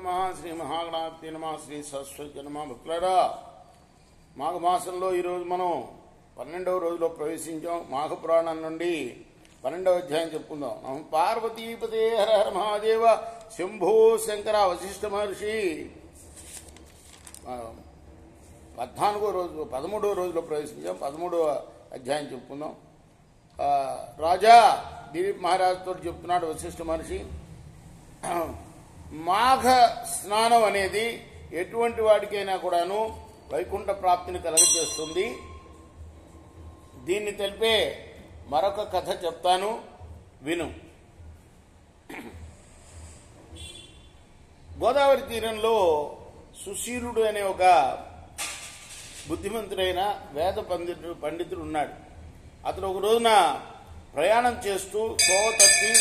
నమః శ్రీ మహాగణాధిపతి నమః శ్రీ సరస్వతి నమః. భక్తులారా, మాఘమాసంలో ఈరోజు మనం 12వ రోజులో ప్రవేశించాం. మాఘ పురాణం నుండి 12వ అధ్యాయం చెప్పుకుందాం. నమః పార్వతీపతే హర హర మహాదేవ శంభో శంకర. వశిష్ఠ మహర్షి 13వ రోజులో ప్రవేశించాం. 13వ అధ్యాయం చెప్పుకుందాం. రాజా దిలీప్ మహారాజుతో చెప్తున్నాడు వశిష్ఠ మహర్షి, మాఘ స్నానం అనేది ఎటువంటి వాడికైనా కూడాను వైకుంఠ ప్రాప్తిని కలగజేస్తుంది. దీన్ని తెలిపే మరొక కథ చెప్తాను, విను. గోదావరి తీరంలో సుశీలుడు అనే ఒక బుద్ధిమంతుడైన వేద పండితుడు ఉన్నాడు. అతను ఒక రోజున ప్రయాణం చేస్తూ తోవ తప్పి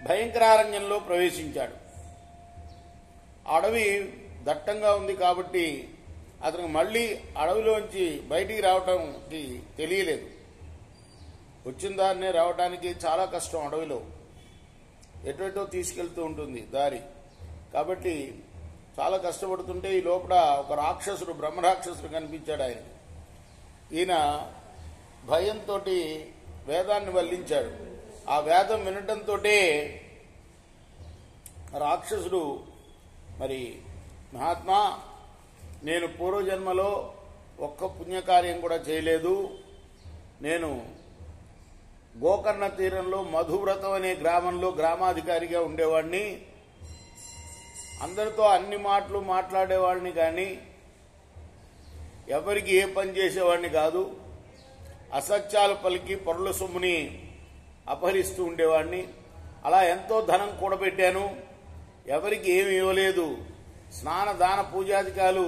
భయంకరారణ్యంలో ప్రవేశించాడు. అడవి దట్టంగా ఉంది కాబట్టి అతనికి మళ్ళీ అడవిలోంచి బయటికి రావడానికి తెలియలేదు. వచ్చిన దారినే రావడానికి చాలా కష్టం. అడవిలో ఎటువైటో తీసుకెళ్తూ ఉంటుంది దారి, కాబట్టి చాలా కష్టపడుతుంటే ఈ లోపల ఒక రాక్షసుడు, బ్రహ్మరాక్షసుడు కనిపించాడు ఆయన. ఈయన భయంతో వేదాన్ని వల్లించాడు. ఆ వేదం వినటంతో రాక్షసుడు, మరి మహాత్మా, నేను పూర్వజన్మలో ఒక్క పుణ్యకార్యం కూడా చేయలేదు. నేను గోకర్ణ తీరంలో మధువ్రతం అనే గ్రామంలో గ్రామాధికారిగా ఉండేవాడిని. అందరితో అన్ని మాటలు మాట్లాడేవాడిని, కానీ ఎవరికి ఏ పని చేసేవాడిని కాదు. అసత్యాలు పలికి పొరల సొమ్ముని అపహరిస్తూ ఉండేవాడిని. అలా ఎంతో ధనం కూడబెట్టాను, ఎవరికి ఏమి ఇవ్వలేదు. స్నాన దాన పూజాధికాలు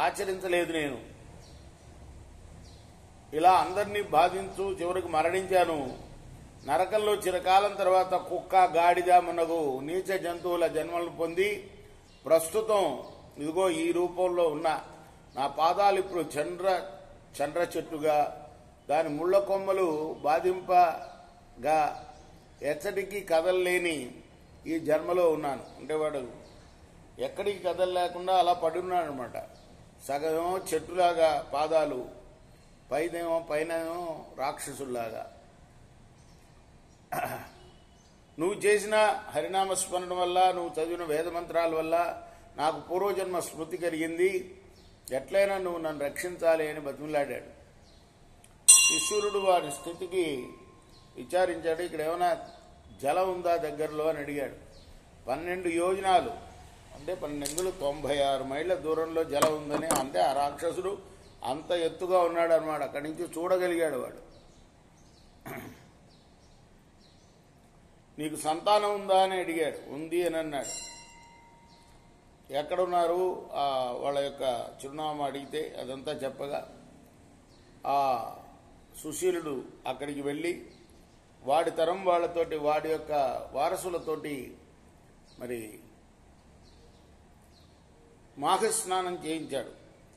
ఆచరించలేదు. నేను ఇలా అందరినీ బాధించు చివరికి మరణించాను. నరకంలో చిరకాలం తర్వాత కుక్క, గాడిద మునగు నీచ జంతువుల జన్మలను పొంది ప్రస్తుతం ఇదిగో ఈ రూపంలో ఉన్న నా పాదాలు ఇప్పుడు చండ్ర చెట్టుగా, దాని ముళ్ళ కొమ్మలు బాధింపగా ఎచ్చటికి కదలలేని ఈ జన్మలో ఉన్నాను. అంటే వాడు ఎక్కడికి కదలలేకుండా అలా పడున్నాడు అనమాట. సగమేమో చెట్టులాగా పాదాలు, పైనేమో రాక్షసుల్లాగా. నువ్వు చేసిన హరినామస్మరణ వల్ల, నువ్వు చదివిన వేదమంత్రాల వల్ల నాకు పూర్వజన్మ స్మృతి కలిగింది. ఎట్లయినా నువ్వు నన్ను రక్షించాలి అని బతిమిలాడాడు. ఈశ్వరుడు వారి స్థితికి విచారించాడు. ఇక్కడ ఏమైనా జలం ఉందా దగ్గరలో అని అడిగాడు. 12 యోజనాలు అంటే 96 మైళ్ళ దూరంలో జలం ఉందని, అంటే ఆ రాక్షసుడు అంత ఎత్తుగా ఉన్నాడు అనమాట. అక్కడి నుంచి చూడగలిగాడు వాడు. నీకు సంతానం ఉందా అని అడిగాడు. ఉంది అని అన్నాడు. ఎక్కడున్నారు వాళ్ళ యొక్క చిరునామా అడిగితే అదంతా చెప్పగా ఆ సుశీలుడు అక్కడికి వెళ్ళి వాడి తరం వాళ్ళతోటి, వాడి యొక్క వారసులతోటి మరి మాఘ స్నానం చేయించాడు.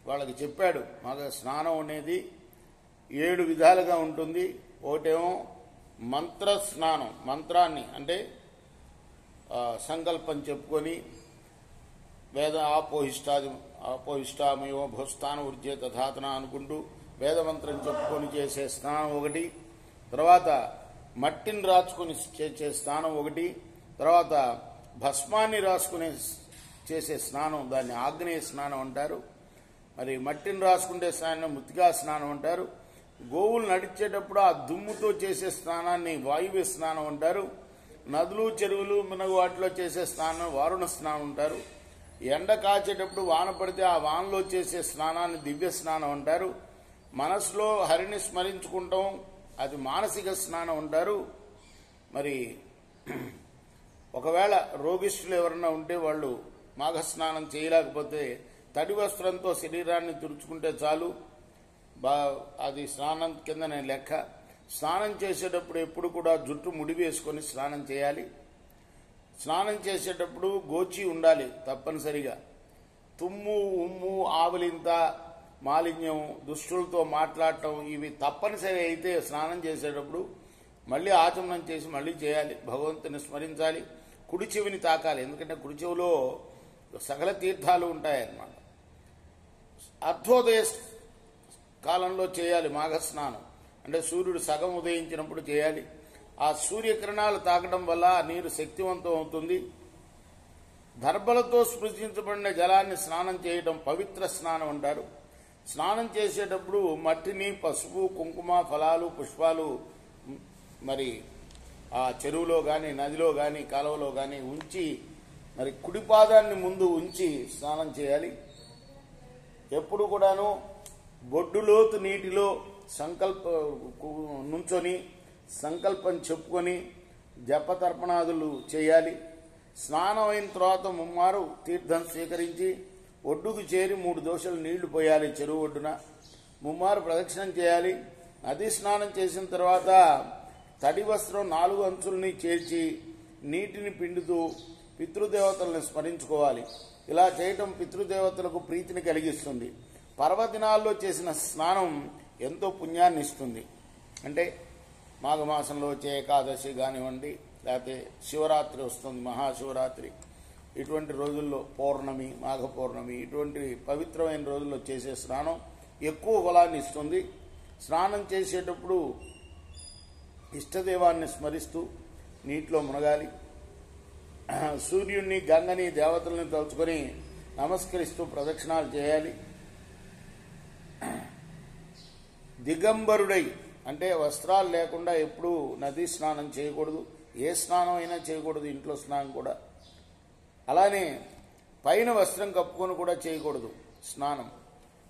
వాళ్ళకి చెప్పాడు, మాఘ స్నానం అనేది 7 విధాలుగా ఉంటుంది. ఒకటేమో మంత్ర స్నానం, మంత్రాన్ని అంటే సంకల్పం చెప్పుకొని వేద ఆపోహిష్టామయో భూస్థాన ఉర్జే తథాతన అనుకుంటూ వేదమంత్రం చెప్పుకొని చేసే స్నానం ఒకటి. తర్వాత మట్టిని రాసుకుని చేసే స్నానం ఒకటి. తర్వాత భస్మాన్ని రాసుకుని చేసే స్నానం, దాన్ని ఆగ్నేయ స్నానం అంటారు. మరి మట్టిని రాసుకుంటే స్నానం మృతికా స్నానం అంటారు. గోవులు నడిచేటప్పుడు ఆ దుమ్ముతో చేసే స్నానాన్ని వాయువ్య స్నానం అంటారు. నదులు, చెరువులు మునగు వాటిలో చేసే స్నానం వారుణ స్నానం అంటారు. ఎండ కాచేటప్పుడు వాన పడితే ఆ వానలో చేసే స్నానాన్ని దివ్య స్నానం అంటారు. మనసులో హరిని స్మరించుకుంటాం, అది మానసిక స్నానం అంటారు. మరి ఒకవేళ రోగిష్ఠులు ఎవరన్నా ఉంటే వాళ్ళు మాఘ స్నానం చేయలేకపోతే తడి వస్త్రంతో శరీరాన్ని తుడుచుకుంటే చాలు, అది స్నానం కింద లెక్క. స్నానం చేసేటప్పుడు ఎప్పుడు కూడా జుట్టు ముడి వేసుకొని స్నానం చేయాలి. స్నానం చేసేటప్పుడు గోచి ఉండాలి తప్పనిసరిగా. తుమ్ము, ఉమ్ము, ఆవలింత, మాలిన్యం, దుష్టులతో మాట్లాడటం ఇవి తప్పనిసరి అయితే స్నానం చేసేటప్పుడు మళ్ళీ ఆచమనం చేసి మళ్ళీ చేయాలి. భగవంతుని స్మరించాలి. కుడి చెవిని తాకాలి, ఎందుకంటే కుడి చెవిలో సకల తీర్థాలు ఉంటాయన్నమాట. అర్ధోదయ కాలంలో చేయాలి మాఘస్నానం, అంటే సూర్యుడు సగం ఉదయించినప్పుడు చేయాలి. ఆ సూర్యకిరణాలు తాకడం వల్ల ఆ నీరు శక్తివంతం అవుతుంది. దర్భలతో స్పృశించబడిన జలాన్ని స్నానం చేయడం పవిత్ర స్నానం అంటారు. స్నానం చేసేటప్పుడు మట్టిని, పసుపు, కుంకుమ, ఫలాలు, పుష్పాలు మరి ఆ చెరువులో కానీ, నదిలో కానీ, కాలువలో కానీ ఉంచి మరి కుడిపాదాన్ని ముందు ఉంచి స్నానం చేయాలి. ఎప్పుడు కూడాను బొడ్డులోతు నీటిలో నుంచొని సంకల్పం చెప్పుకొని జపతర్పణాదులు చేయాలి. స్నానం అయిన తర్వాత ముమ్మారు తీర్థం స్వీకరించి ఒడ్డుకు చేరి 3 దోశలు నీళ్లు పోయాలి. చెరువు ఒడ్డున ముమ్మారు ప్రదక్షిణం చేయాలి. నది స్నానం చేసిన తర్వాత తడి వస్త్రం 4 అంచుల్ని చేర్చి నీటిని పిండుతూ పితృదేవతలను స్మరించుకోవాలి. ఇలా చేయటం పితృదేవతలకు ప్రీతిని కలిగిస్తుంది. పర్వదినాల్లో చేసిన స్నానం ఎంతో పుణ్యాన్ని ఇస్తుంది. అంటే మాఘమాసంలో వచ్చే ఏకాదశి కానివ్వండి, లేకపోతే శివరాత్రి వస్తుంది, మహాశివరాత్రి, ఇటువంటి రోజుల్లో పౌర్ణమి, మాఘ పౌర్ణమి, ఇటువంటి పవిత్రమైన రోజుల్లో చేసే స్నానం ఎక్కువ ఫలాన్ని ఇస్తుంది. స్నానం చేసేటప్పుడు ఇష్టదేవాన్ని స్మరిస్తూ నీటిలో మునగాలి. సూర్యుడిని, గంగని, దేవతల్ని తలుచుకొని నమస్కరిస్తూ ప్రదక్షిణాలు చేయాలి. దిగంబరుడై అంటే వస్త్రాలు లేకుండా ఎప్పుడూ నదీ స్నానం చేయకూడదు. ఏ స్నానం అయినా చేయకూడదు, ఇంట్లో స్నానం కూడా. అలానే పైన వస్త్రం కప్పుకొని కూడా చేయకూడదు స్నానం.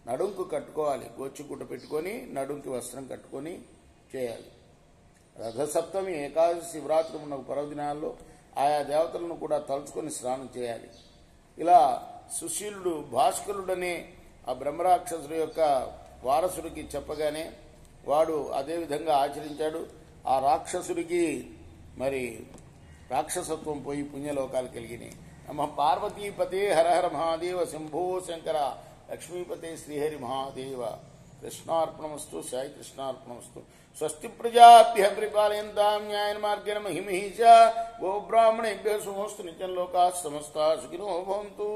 నడుంకు కట్టుకోవాలి, గోచిగుడ్డ పెట్టుకొని నడుంకి వస్త్రం కట్టుకొని చేయాలి. రథసప్తమి, ఏకాదశి, శివరాత్రి ఉన్న పర్వదినాల్లో ఆయా దేవతలను కూడా తలుచుకొని స్నానం చేయాలి. ఇలా సుశీలుడు భాస్కరుడనే ఆ బ్రహ్మరాక్షసుడు యొక్క వారసుడికి చెప్పగానే వాడు అదేవిధంగా ఆచరించాడు. ఆ రాక్షసుడికి మరి రాక్షసత్వం పోయి పుణ్యలోకాలు కలిగినాయి. నమ పార్వతీపతే హర హర మహాదేవ శంభో శంకర లక్ష్మీపతే శ్రీహరి మహాదేవ. కృష్ణార్పణమస్తు. సాయి కృష్ణార్పణమస్తు. స్వస్తి ప్రజాభ్య పరిపాలయంతాం న్యాయేన మార్గేణ మహిమహీష. గోబ్రాహ్మణేభ్యో శుభమస్తు. నిత్యం లోకాః సమస్తాః సుఖినో భవంతు.